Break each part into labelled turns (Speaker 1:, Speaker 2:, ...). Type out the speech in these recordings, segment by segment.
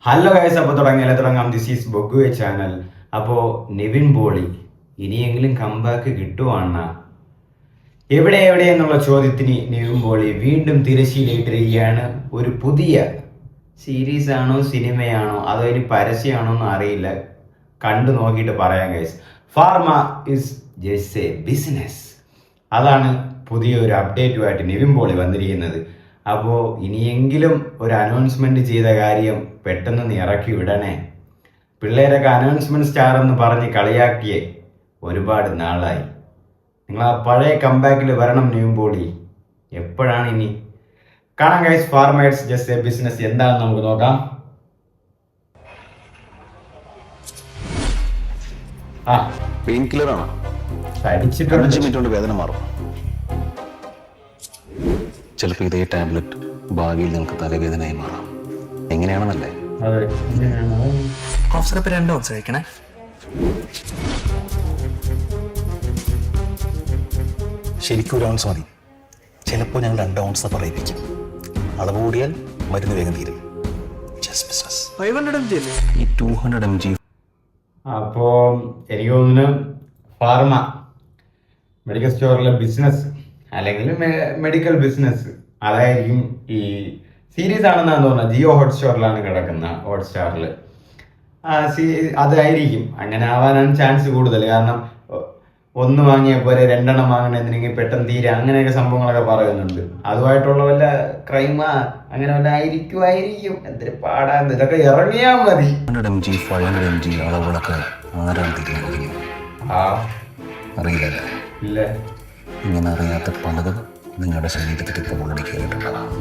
Speaker 1: Hello guys, അപ്പോൾ തുടങ്ങാം. This is ബൊഗുവെ ചാനൽ. അപ്പോൾ നിവിൻ പോളി ഇനിയെങ്കിലും കംബാക്ക് കിട്ടുവാണ്. എവിടെ എന്നുള്ള ചോദ്യത്തിന് നിവിൻ പോളി വീണ്ടും തിരശ്ശീലയിട്ടിരിക്കുകയാണ്. ഒരു പുതിയ സീരീസ് ആണോ സിനിമയാണോ അതോ ഇനി പരസ്യമാണോ എന്ന് അറിയില്ല, കണ്ടു നോക്കിയിട്ട് പറയാം guys. Pharma is just A business. അതാണ് പുതിയൊരു അപ്ഡേറ്റുമായിട്ട് നിവിൻ പോളി വന്നിരിക്കുന്നത്. അപ്പോൾ ഇനിയെങ്കിലും ഒരു അനൗൺസ്മെന്റ് ചെയ്ത കാര്യം പെട്ടെന്ന് ഇറക്കി വിടണേ. പിള്ളേരൊക്കെ അനൗൺസ്മെന്റ് സ്റ്റാർ എന്ന് പറഞ്ഞ് കളിയാക്കിയേ ഒരുപാട് നാളായി. നിങ്ങൾ ആ പഴയ കംബാക്കിൽ വരണം നിവിൻ പോളി. എപ്പോഴാണ് ഇനി? കാണാം guys. Farmers just A business എന്താണെന്ന് നമുക്ക് നോക്കാം.
Speaker 2: പെയിൻ കില്ലർ ആണ്.
Speaker 1: അടിച്ചിട്ട്
Speaker 2: 5 മിനിറ്റ് കൊണ്ട് വേദന മാറും. ചിലപ്പോൾ ഇതേ ടാബ്ലറ്റ് ഭാവിയിൽ നിങ്ങൾക്ക് തലവേദനയായി മാറാം. എങ്ങനെയാണെന്നല്ലേ?
Speaker 3: കോഫ് സിറപ്പ് 2 ഓൺസ് കഴിക്കണേ.
Speaker 2: ശരിക്കും 1 ഔൺസ് മതി. ചിലപ്പോൾ ഞങ്ങൾ 2 ഔൺസ് പറയിപ്പിക്കും. അളവ് കൂടിയാൽ മരുന്ന് വേഗം തീരും. Just business.
Speaker 3: 500 mg അല്ലേ?
Speaker 2: ഈ 200 mg.
Speaker 1: അപ്പോൾ എനിക്ക് തോന്നുന്നു ഫാർമ മെഡിക്കൽ സ്റ്റോറിലെ ബിസിനസ് അല്ലെങ്കിൽ മെഡിക്കൽ ബിസിനസ് അതായിരിക്കും. ഈ സീരീസ് ആണെന്നാണ് തോന്നുന്നത്. ജിയോ ഹോട്ട്സ്റ്റാറിലാണ് കിടക്കുന്ന. ഹോട്ട്സ്റ്റാറിൽ അതായിരിക്കും. അങ്ങനെ ആവാനാണ് ചാൻസ് കൂടുതൽ. കാരണം 1 വാങ്ങിയ പോലെ 2 എണ്ണം വാങ്ങണമെന്നുണ്ടെങ്കിൽ പെട്ടെന്ന് തീരെ അങ്ങനെയൊക്കെ സംഭവങ്ങളൊക്കെ പറയുന്നുണ്ട്. അതുമായിട്ടുള്ള വല്ല ക്രൈമാ അങ്ങനെ വല്ല ആയിരിക്കും. എന്തൊരു പാടാ, ഇതൊക്കെ ഇറങ്ങിയാൽ മതി.
Speaker 2: 100 mg 500 mg അളവുകളൊക്കെ ആരാണ് തീരുമാനിക്കുന്നത്? അറിയില്ല.
Speaker 1: ഇല്ല,
Speaker 2: ഇങ്ങനെ അറിയാത്ത പലതും നിങ്ങളുടെ ശരീരത്തിൽ ഇപ്പോൾ ഉള്ളിൽ കയറിയിട്ടുള്ളതാണ്.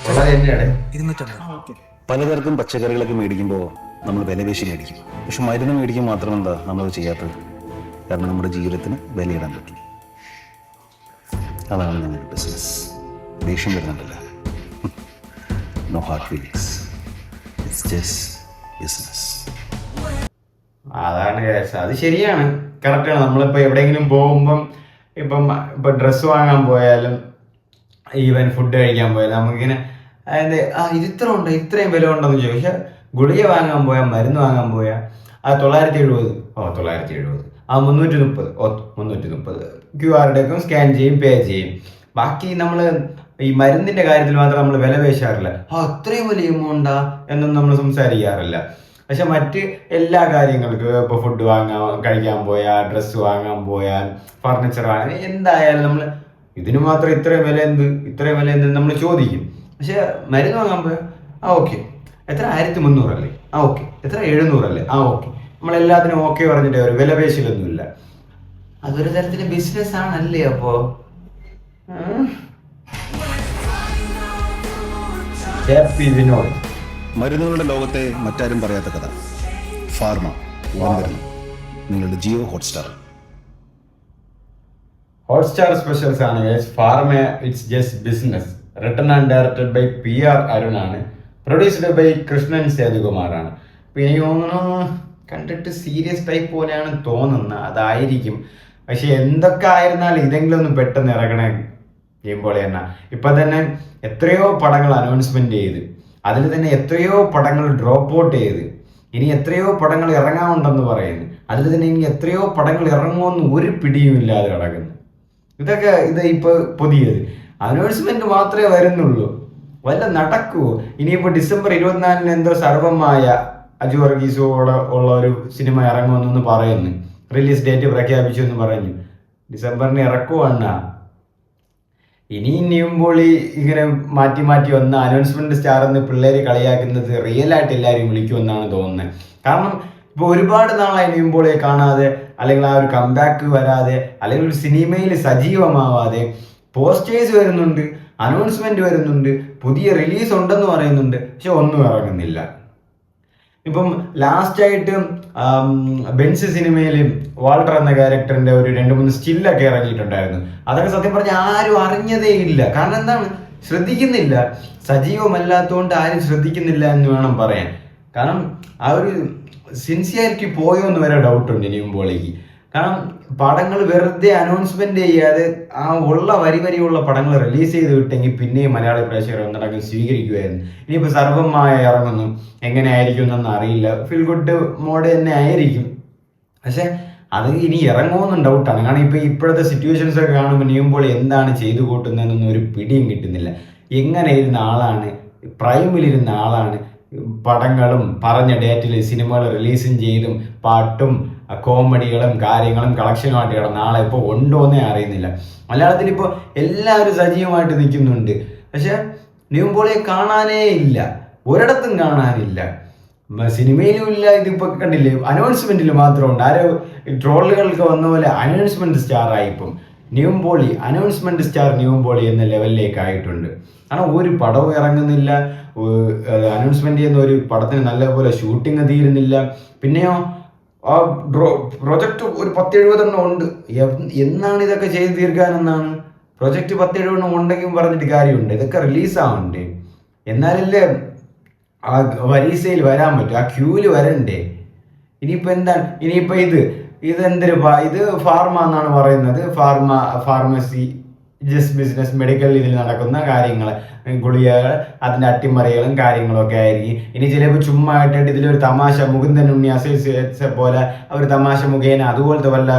Speaker 3: 250.
Speaker 2: പലതരക്കും പച്ചക്കറികളൊക്കെ മേടിക്കുമ്പോൾ നമ്മൾ വിലപേശി മേടിക്കും. പക്ഷെ മരുന്ന് മേടിക്കും മാത്രം എന്താ നമ്മളത് ചെയ്യാത്തത്? കാരണം നമ്മുടെ ജീവിതത്തിന് വിലയിടാൻ പറ്റും. അതാണ് ഞങ്ങളുടെ ബിസിനസ്. ദേഷ്യം വരുന്നുണ്ടല്ല. No hard feelings. It's just business.
Speaker 1: അതാണ് കേസ്. അത് ശരിയാണ്, കറക്റ്റാണ്. നമ്മളിപ്പോൾ എവിടെയെങ്കിലും പോകുമ്പം ഇപ്പം ഡ്രസ്സ് വാങ്ങാൻ പോയാലും ഈവൻ ഫുഡ് കഴിക്കാൻ പോയാലും നമുക്കിങ്ങനെ അതായത് ഇത് ഇത്ര ഉണ്ടോ, ഇത്രയും വില ഉണ്ടോയെന്ന് ചോദിച്ചാൽ, ഗുളിക വാങ്ങാൻ പോയാൽ, മരുന്ന് വാങ്ങാൻ പോയാൽ 970. 970. 330. QR സ്കാൻ ചെയ്യും, പേ ചെയ്യും. ബാക്കി നമ്മൾ ഈ മരുന്നിന്റെ കാര്യത്തിൽ മാത്രം നമ്മൾ വില പേശാറില്ല. അത്രയും വലിയ എമൗണ്ടാ എന്നൊന്നും നമ്മൾ സംസാരിക്കാറില്ല. പക്ഷെ മറ്റ് എല്ലാ കാര്യങ്ങൾക്കും ഇപ്പോൾ ഫുഡ് കഴിക്കാൻ പോയാൽ, ഡ്രസ്സ് വാങ്ങാൻ പോയാൽ, ഫർണിച്ചർ വാങ്ങാൻ, എന്തായാലും നമ്മൾ ഇതിന് മാത്രം ഇത്രയും വില എന്ത് നമ്മൾ ചോദിക്കും. പക്ഷെ മരുന്ന് വാങ്ങാൻ പോയാൽ ഓക്കെ എത്ര 1300 അല്ലേ, ഓക്കെ എത്ര 700 അല്ലേ, ഓക്കെ നമ്മളെല്ലാത്തിനും ഓക്കെ പറഞ്ഞിട്ട് ഒരു വില പേശലൊന്നുമില്ല. അതൊരു തരത്തിലെ ബിസിനസ് ആണല്ലേ? അപ്പോൾ ഹാപ്പി വിനോദ്.
Speaker 2: മരുന്നുകളുടെ ലോകത്തെ മറ്റാരും പറയാത്ത കഥ. ഫാർമ നിങ്ങളുടെ ജിയോ
Speaker 1: ഹോട്ട്സ്റ്റാർ സ്പെഷ്യൽസ് ആണ് guys. Pharma it's just business. Written and directed by PR Arun ആണ്. പ്രൊഡ്യൂസ്ഡ് ബൈ കൃഷ്ണൻ സേതുകുമാറാണ്. അപ്പൊ എനിക്ക് തോന്നുന്നു കണ്ടിട്ട് സീരിയസ് ടൈപ്പ് പോലെയാണ് തോന്നുന്നത്. അതായിരിക്കും. പക്ഷെ എന്തൊക്കെ ആയിരുന്നാലും ഇതെങ്കിലും ഒന്ന് പെട്ടെന്ന് ഇറങ്ങണേ ചെയ്യുമ്പോൾ തന്നെ. ഇപ്പൊ തന്നെ എത്രയോ പടങ്ങൾ അനൗൺസ്മെന്റ് ചെയ്ത്, അതിൽ തന്നെ എത്രയോ പടങ്ങൾ ഡ്രോപ്പ് ഔട്ട് ചെയ്ത്, ഇനി എത്രയോ പടങ്ങൾ ഇറങ്ങാനുണ്ടെന്ന് പറയുന്നു. അതിൽ തന്നെ ഇനി എത്രയോ പടങ്ങൾ ഇറങ്ങുമെന്ന് ഒരു പിടിയും ഇല്ലാതെ കിടക്കുന്നു. ഇത് ഇപ്പൊ പുതിയത് അനൗൺസ്മെന്റ് മാത്രമേ വരുന്നുള്ളൂ. വല്ല നടക്കുവോ? ഇനിയിപ്പോ December 24 എന്തോ സർവമായ അജു വർഗീസോടെ ഉള്ള ഒരു സിനിമ ഇറങ്ങുമെന്നൊന്ന് പറയുന്നു. റിലീസ് ഡേറ്റ് പ്രഖ്യാപിച്ചു എന്ന് പറഞ്ഞു. ഡിസംബറിന് ഇറക്കുവാണ്. ഇനി നിവിൻ പോളി ഇങ്ങനെ മാറ്റി വന്ന അനൗൺസ്മെന്റ് സ്റ്റാർ എന്ന് പിള്ളേര് കളിയാക്കുന്നത് റിയൽ ആയിട്ട് എല്ലാവരും വിളിക്കുമെന്നാണ് തോന്നുന്നത്. കാരണം ഇപ്പോൾ ഒരുപാട് നാളായി നിവിൻ പോളിയെ കാണാതെ, അല്ലെങ്കിൽ ആ ഒരു കംബാക്ക് വരാതെ, അല്ലെങ്കിൽ ഒരു സിനിമയിൽ സജീവമാവാതെ. പോസ്റ്റേഴ്സ് വരുന്നുണ്ട്, അനൗൺസ്മെന്റ് വരുന്നുണ്ട്, പുതിയ റിലീസ് ഉണ്ടെന്ന് പറയുന്നുണ്ട്, പക്ഷെ ഒന്നും ഇറങ്ങുന്നില്ല. ഇപ്പം ലാസ്റ്റായിട്ട് ബെൻസ് സിനിമയിൽ വാൾട്ടർ എന്ന ക്യാരക്ടറിന്റെ ഒരു 2-3 സ്റ്റില്ലൊക്കെ ഇറങ്ങിയിട്ടുണ്ടായിരുന്നു. അതൊക്കെ സത്യം പറഞ്ഞാൽ ആരും അറിഞ്ഞതേ ഇല്ല. കാരണം എന്താണ്, ശ്രദ്ധിക്കുന്നില്ല. സജീവമല്ലാത്തതുകൊണ്ട് ആരും ശ്രദ്ധിക്കുന്നില്ല എന്ന് വേണം പറയാൻ. കാരണം ആ ഒരു സിൻസിയറിറ്റി പോയോ എന്ന് വരെ ഡൗട്ടുണ്ട് നിവിൻ പോളിക്ക്. കാരണം പടങ്ങൾ വെറുതെ അനൗൺസ്മെന്റ് ചെയ്യാതെ ആ ഉള്ള വരിയുള്ള പടങ്ങൾ റിലീസ് ചെയ്ത് വിട്ടെങ്കിൽ പിന്നെയും മലയാളി പ്രേക്ഷകർ ഒന്നടങ്കം സ്വീകരിക്കുമായിരുന്നു. ഇനിയിപ്പോൾ സർവമായ ഇറങ്ങുന്നു എങ്ങനെ ആയിരിക്കും എന്നൊന്നും അറിയില്ല. ഫീൽ ഗുഡ് മോഡ് തന്നെ ആയിരിക്കും, പക്ഷെ അത് ഇനി ഇറങ്ങുമെന്നും ഡൗട്ടാണ്. കാരണം ഇപ്പോഴത്തെ സിറ്റുവേഷൻസ് ഒക്കെ കാണുമ്പോൾ നിവിൻ എന്താണ് ചെയ്തു കൂട്ടുന്നതെന്നൊന്നും ഒരു പിടിയും കിട്ടുന്നില്ല. എങ്ങനെ ഇരുന്ന ആളാണ്, പ്രൈമിലിരുന്ന ആളാണ്, പടങ്ങളും പറഞ്ഞ ഡേറ്റിൽ സിനിമകൾ റിലീസും ചെയ്തും പാട്ടും കോമഡികളും കാര്യങ്ങളും കളക്ഷനുമായിട്ട് കിടന്ന ആളെ ഇപ്പോൾ ഉണ്ടോന്നേ അറിയുന്നില്ല. മലയാളത്തിൽ ഇപ്പോൾ എല്ലാവരും സജീവമായിട്ട് നിൽക്കുന്നുണ്ട്, പക്ഷെ നിവിൻ കാണാനേ ഇല്ല, ഒരിടത്തും കാണാനില്ല. സിനിമയിലും ഇല്ല. ഇതിപ്പോൾ കണ്ടില്ലേ, അനൗൺസ്മെന്റിൽ മാത്രമുണ്ട്. ആരോ ട്രോളുകൾക്ക് വന്ന പോലെ അനൗൺസ്മെന്റ് സ്റ്റാർ ആയിപ്പം നിവിൻ പോളി, അനൗൺസ്മെന്റ് സ്റ്റാർ നിവിൻ പോളി എന്ന ലെവലിലേക്ക് ആയിട്ടുണ്ട്. കാരണം ഒരു പടവും ഇറങ്ങുന്നില്ല, അനൗൺസ്മെന്റ് ചെയ്യുന്ന ഒരു പടത്തിന് നല്ലപോലെ ഷൂട്ടിങ് തീരുന്നില്ല. പിന്നെയോ ആ പ്രൊജക്റ്റ് ഒരു 10-70 ഉണ്ട്. എന്നാണ് ഇതൊക്കെ ചെയ്ത് തീർക്കാനെന്നാണ്? പ്രൊജക്റ്റ് 10-70 ഉണ്ടെങ്കിൽ പറഞ്ഞിട്ട് കാര്യമുണ്ട്. ഇതൊക്കെ റിലീസാവണ്ടേ, എന്നാലല്ലേ ആ വരീസയിൽ വരാൻ പറ്റും, ആ ക്യൂവിൽ വരണ്ടേ. ഇനിയിപ്പോൾ എന്താണ്, ഇനിയിപ്പോൾ ഇതെന്തൊരു ഇത് ഫാർമ എന്നാണ് പറയുന്നത്. ഫാർമസി ജസ്റ്റ് ബിസിനസ്, മെഡിക്കൽ ഇതിൽ നടക്കുന്ന കാര്യങ്ങൾ, ഗുളികകൾ, അതിൻ്റെ അട്ടിമറികളും കാര്യങ്ങളൊക്കെ ആയിരിക്കും. ഇനി ചിലപ്പോൾ ചുമ്മാ ആയിട്ടായിട്ട് ഇതിലൊരു തമാശ, മുകുന്ദൻ ഉണ്ണി അസോസിയേറ്റ്സ് പോലെ ഒരു തമാശ മുഖേന അതുപോലത്തെ വല്ല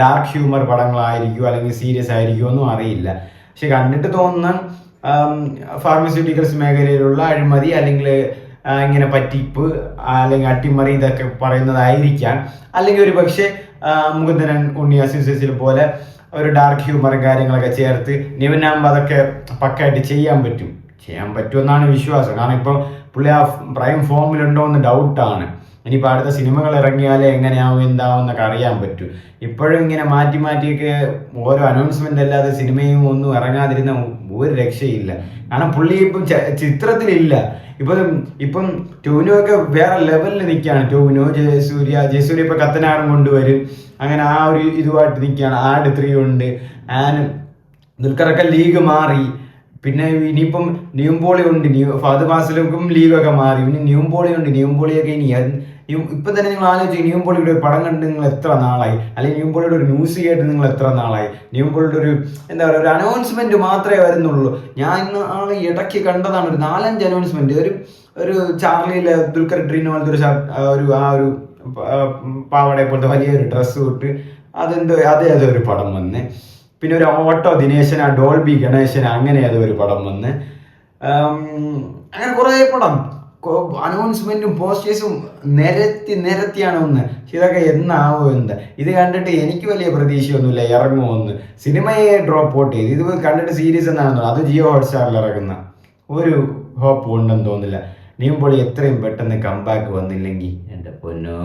Speaker 1: ഡാർക്ക് ഹ്യൂമർ പടങ്ങളായിരിക്കും, അല്ലെങ്കിൽ സീരിയസ് ആയിരിക്കും, ഒന്നും അറിയില്ല. പക്ഷെ കണ്ടിട്ട് തോന്നുന്ന ഫാർമസ്യൂട്ടിക്കൽസ് മേഖലയിലുള്ള അഴിമതി, അല്ലെങ്കിൽ ഇങ്ങനെ പറ്റിപ്പ്, അല്ലെങ്കിൽ അട്ടിമറി, ഇതൊക്കെ പറയുന്നതായിരിക്കാം. അല്ലെങ്കിൽ ഒരു പക്ഷേ മുകുന്ദൻ ഉണ്ണി അസോസിയേറ്റ്സിൽ പോലെ ഒരു ഡാർക്ക് ഹ്യൂമറും കാര്യങ്ങളൊക്കെ ചേർത്ത് നിവിനാകുമ്പോൾ അതൊക്കെ പക്കായിട്ട് ചെയ്യാൻ പറ്റുമെന്നാണ് വിശ്വാസം. കാരണം ഇപ്പോൾ പുള്ളി ആ പ്രൈം ഫോമിലുണ്ടോ എന്ന് ഡൗട്ടാണ്. ഇനിയിപ്പോൾ അടുത്ത സിനിമകൾ ഇറങ്ങിയാലേ എങ്ങനെയാവും എന്താവും എന്നൊക്കെ അറിയാൻ പറ്റും. ഇപ്പോഴും ഇങ്ങനെ മാറ്റിയൊക്കെ ഓരോ അനൗൺസ്മെന്റ് അല്ലാതെ സിനിമയും ഒന്നും ഇറങ്ങാതിരുന്ന ഒരു രക്ഷയില്ല. കാരണം പുള്ളി ഇപ്പം ചിത്രത്തിലില്ല. ഇപ്പം ടോവിനോ വേറെ ലെവലിൽ നിൽക്കുകയാണ്. ടോവിനോ, ജയസൂര്യ ഇപ്പൊ കത്തനാറും കൊണ്ടുവരും, അങ്ങനെ ആ ഒരു ഇതുമായിട്ട് നിൽക്കുകയാണ്. ആട് 3 ഉണ്ട്, ദുൽഖറൊക്കെ ലീഗ് മാറി. പിന്നെ ഇനിയിപ്പം നിവിൻ പോളി ഉണ്ട്, ഫഹദ് ഫാസിലും ലീഗൊക്കെ മാറി. പിന്നെ നിവിൻ പോളി ഉണ്ട്. നിവിൻ പോളിയൊക്കെ ഇനി ഇപ്പൊ തന്നെ നിങ്ങൾ ആലോചിച്ച്, നിവിൻ പോളിയുടെ ഒരു പടം കണ്ട് നിങ്ങൾ എത്ര നാളായി, അല്ലെങ്കിൽ നിവിൻ പോളിയുടെ ഒരു ന്യൂസ് കേട്ട് നിങ്ങൾ എത്ര നാളായി? നിവിൻ പോളിയുടെ ഒരു എന്താ പറയുക, ഒരു അനൗൺസ്മെന്റ് മാത്രമേ വരുന്നുള്ളൂ. ഞാൻ ഇന്ന് ഇടയ്ക്ക് കണ്ടതാണ് ഒരു 4-5 അനൗൺസ്മെന്റ്. ഒരു ചാർലിയിലെ ദുൽഖർ ഇട്ടിരുന്ന പോലത്തെ ഒരു പാവടയെ പോലത്തെ വലിയൊരു ഡ്രസ്സ് ഇട്ട് അതേതൊരു പടം വന്ന്. പിന്നെ ഒരു ഓട്ടോ ദിനേശന, ഡോൾബി ഗണേശന, അങ്ങനെ അതൊരു പടം വന്ന്. അങ്ങനെ കുറേ പടം അനൗൺസ്മെന്റും പോസ്റ്റേഴ്സും നിരത്തിയാണ് ഒന്ന്. ഇതൊക്കെ എന്നാവോ എന്താ? ഇത് കണ്ടിട്ട് എനിക്ക് വലിയ പ്രതീക്ഷയൊന്നുമില്ല ഇറങ്ങുമോന്ന്. സിനിമയെ ഡ്രോപ്പ് ഔട്ട് ചെയ്ത് ഇത് കണ്ടിട്ട് സീരീസ് എന്നാണെന്നോ, അത് ജിയോ ഹോട്ട്സ്റ്റാറിൽ ഇറങ്ങുന്ന ഒരു ഹോപ്പ് ഉണ്ടെന്ന് തോന്നുന്നില്ല. നിവിൻ പോളി എത്രയും പെട്ടെന്ന് കംബാക്ക് വന്നില്ലെങ്കിൽ എൻ്റെ പൊന്നോ.